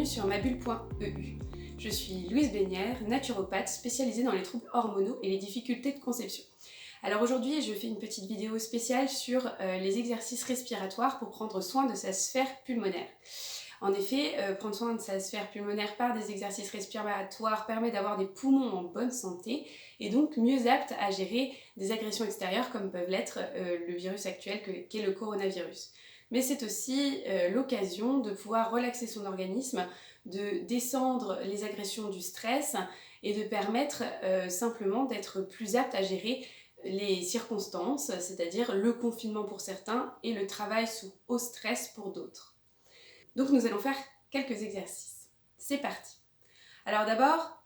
bienvenue sur mabulle.eu. Je suis Louise Bénière, naturopathe spécialisée dans les troubles hormonaux et les difficultés de conception. Alors aujourd'hui, je fais une petite vidéo spéciale sur les exercices respiratoires pour prendre soin de sa sphère pulmonaire. En effet, prendre soin de sa sphère pulmonaire par des exercices respiratoires permet d'avoir des poumons en bonne santé et donc mieux aptes à gérer des agressions extérieures comme peuvent l'être le virus actuel qu'est le coronavirus. Mais c'est aussi l'occasion de pouvoir relaxer son organisme, de descendre les agressions du stress et de permettre simplement d'être plus apte à gérer les circonstances, c'est-à-dire le confinement pour certains et le travail sous haut stress pour d'autres. Donc nous allons faire quelques exercices. C'est parti. Alors d'abord,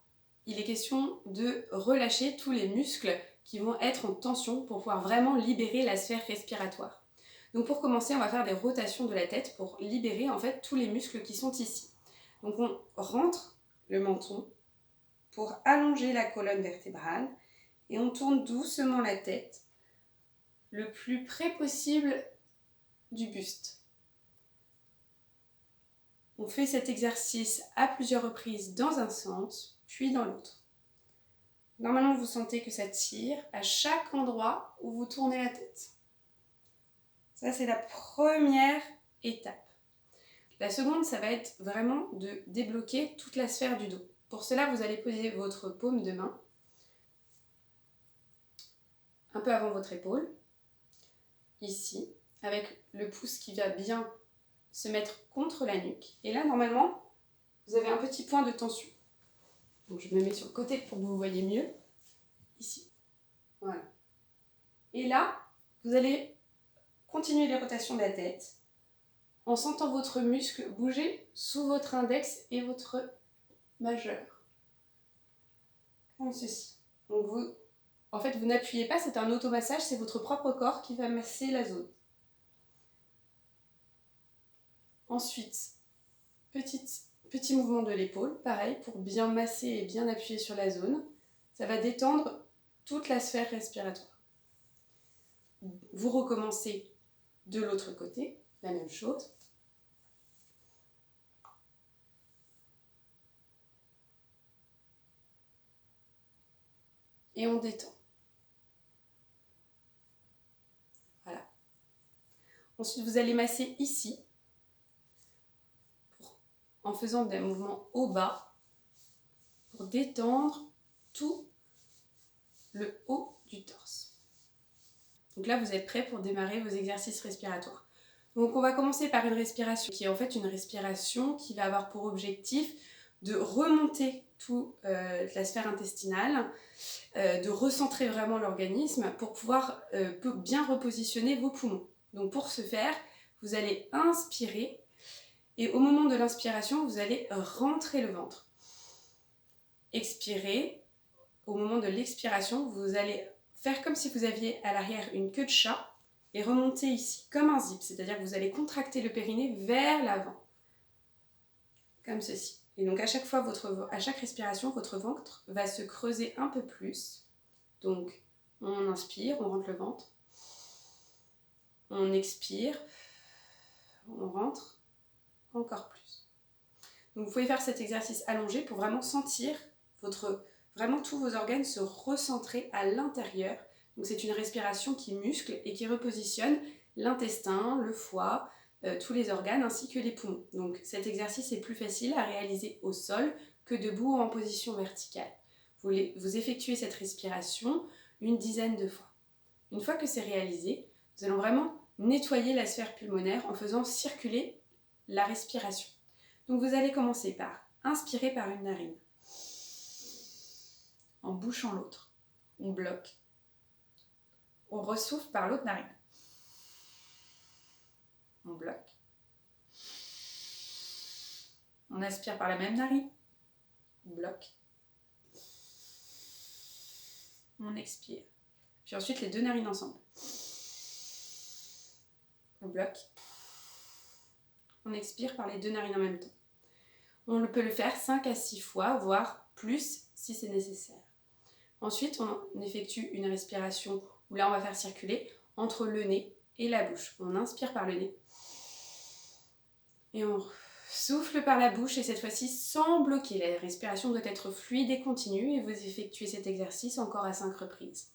il est question de relâcher tous les muscles qui vont être en tension pour pouvoir vraiment libérer la sphère respiratoire. Donc pour commencer, on va faire des rotations de la tête pour libérer en fait tous les muscles qui sont ici. Donc on rentre le menton pour allonger la colonne vertébrale et on tourne doucement la tête le plus près possible du buste. On fait cet exercice à plusieurs reprises dans un sens, puis dans l'autre. Normalement, vous sentez que ça tire à chaque endroit où vous tournez la tête. Ça, c'est la première étape. La seconde, ça va être vraiment de débloquer toute la sphère du dos. Pour cela, vous allez poser votre paume de main un peu avant votre épaule, ici, avec le pouce qui va bien se mettre contre la nuque. Et là, normalement, vous avez un petit point de tension. Donc, je me mets sur le côté pour que vous voyez mieux. Ici. Voilà. Et là, vous allez continuer les rotations de la tête en sentant votre muscle bouger sous votre index et votre majeur. Comme ceci. Donc vous n'appuyez pas, c'est un automassage, c'est votre propre corps qui va masser la zone. Ensuite, petit mouvement de l'épaule, pareil, pour bien masser et bien appuyer sur la zone. Ça va détendre toute la sphère respiratoire. Vous recommencez de l'autre côté, la même chose. Et on détend. Voilà. Ensuite, vous allez masser ici, en faisant des mouvements haut-bas, pour détendre tout le haut du torse. Donc là, vous êtes prêts pour démarrer vos exercices respiratoires. Donc on va commencer par une respiration qui est en fait une respiration qui va avoir pour objectif de remonter toute la sphère intestinale, de recentrer vraiment l'organisme pour pouvoir bien repositionner vos poumons. Donc pour ce faire, vous allez inspirer et au moment de l'inspiration, vous allez rentrer le ventre. Expirez. Au moment de l'expiration, vous allez faire comme si vous aviez à l'arrière une queue de chat et remonter ici comme un zip, c'est-à-dire que vous allez contracter le périnée vers l'avant, comme ceci. Et donc à chaque respiration, votre ventre va se creuser un peu plus. Donc on inspire, on rentre le ventre, on expire, on rentre encore plus. Donc vous pouvez faire cet exercice allongé pour vraiment sentir vraiment tous vos organes se recentrer à l'intérieur. Donc c'est une respiration qui muscle et qui repositionne l'intestin, le foie, tous les organes ainsi que les poumons. Donc cet exercice est plus facile à réaliser au sol que debout ou en position verticale. Vous effectuez cette respiration une dizaine de fois. Une fois que c'est réalisé, nous allons vraiment nettoyer la sphère pulmonaire en faisant circuler la respiration. Donc vous allez commencer par inspirer par une narine, en bouchant l'autre. On bloque. On ressouffle par l'autre narine. On bloque. On aspire par la même narine. On bloque. On expire. Puis ensuite les deux narines ensemble. On bloque. On expire par les deux narines en même temps. On peut le faire 5 à 6 fois, voire plus si c'est nécessaire. Ensuite, on effectue une respiration où là, on va faire circuler entre le nez et la bouche. On inspire par le nez et on Souffle par la bouche et cette fois-ci sans bloquer. La respiration doit être fluide et continue et vous effectuez cet exercice encore à 5 reprises.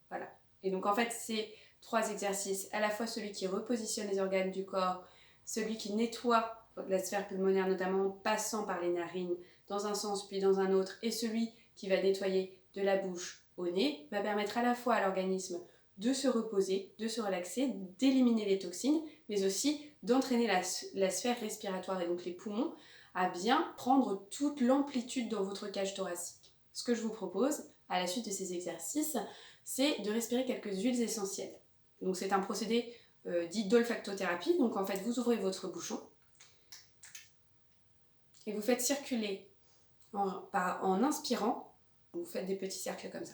Voilà. Et donc en fait, c'est 3 exercices, à la fois celui qui repositionne les organes du corps, celui qui nettoie la sphère pulmonaire, notamment en passant par les narines dans un sens puis dans un autre, et celui qui va nettoyer de la bouche au nez, va permettre à la fois à l'organisme de se reposer, de se relaxer, d'éliminer les toxines, mais aussi d'entraîner la sphère respiratoire et donc les poumons à bien prendre toute l'amplitude dans votre cage thoracique. Ce que je vous propose, à la suite de ces exercices, c'est de respirer quelques huiles essentielles. Donc c'est un procédé dit d'olfactothérapie. Donc en fait, vous ouvrez votre bouchon et vous faites circuler en inspirant, vous faites des petits cercles comme ça.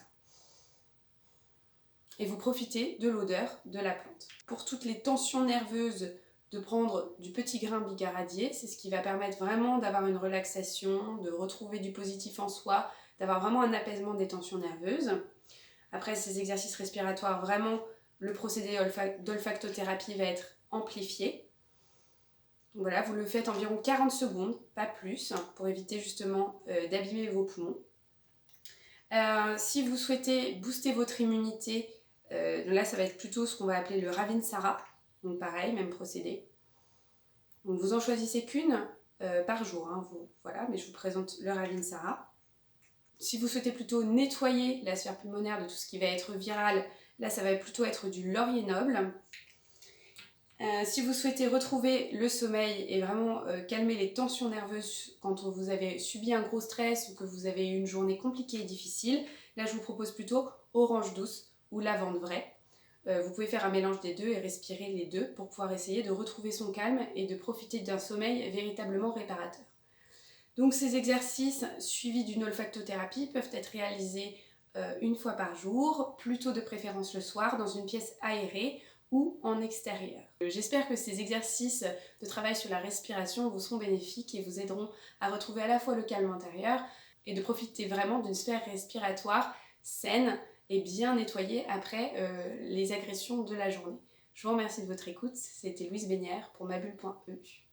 Et vous profitez de l'odeur de la plante. Pour toutes les tensions nerveuses, de prendre du petit grain bigaradier, c'est ce qui va permettre vraiment d'avoir une relaxation, de retrouver du positif en soi, d'avoir vraiment un apaisement des tensions nerveuses. Après ces exercices respiratoires, vraiment, le procédé d'olfactothérapie va être amplifié. Donc voilà, vous le faites environ 40 secondes, pas plus, pour éviter justement d'abîmer vos poumons. Si vous souhaitez booster votre immunité, là ça va être plutôt ce qu'on va appeler le Ravinsara. Donc pareil, même procédé. Donc vous en choisissez qu'une par jour, hein, voilà, mais je vous présente le Ravinsara. Si vous souhaitez plutôt nettoyer la sphère pulmonaire de tout ce qui va être viral, là ça va plutôt être du laurier noble. Si vous souhaitez retrouver le sommeil et vraiment calmer les tensions nerveuses quand vous avez subi un gros stress ou que vous avez eu une journée compliquée et difficile, là je vous propose plutôt orange douce ou lavande vraie. Vous pouvez faire un mélange des deux et respirer les deux pour pouvoir essayer de retrouver son calme et de profiter d'un sommeil véritablement réparateur. Donc ces exercices suivis d'une olfactothérapie peuvent être réalisés une fois par jour, plutôt de préférence le soir, dans une pièce aérée ou en extérieur. J'espère que ces exercices de travail sur la respiration vous seront bénéfiques et vous aideront à retrouver à la fois le calme intérieur et de profiter vraiment d'une sphère respiratoire saine et bien nettoyée après les agressions de la journée. Je vous remercie de votre écoute, c'était Louise Bénière pour mabulle.eu.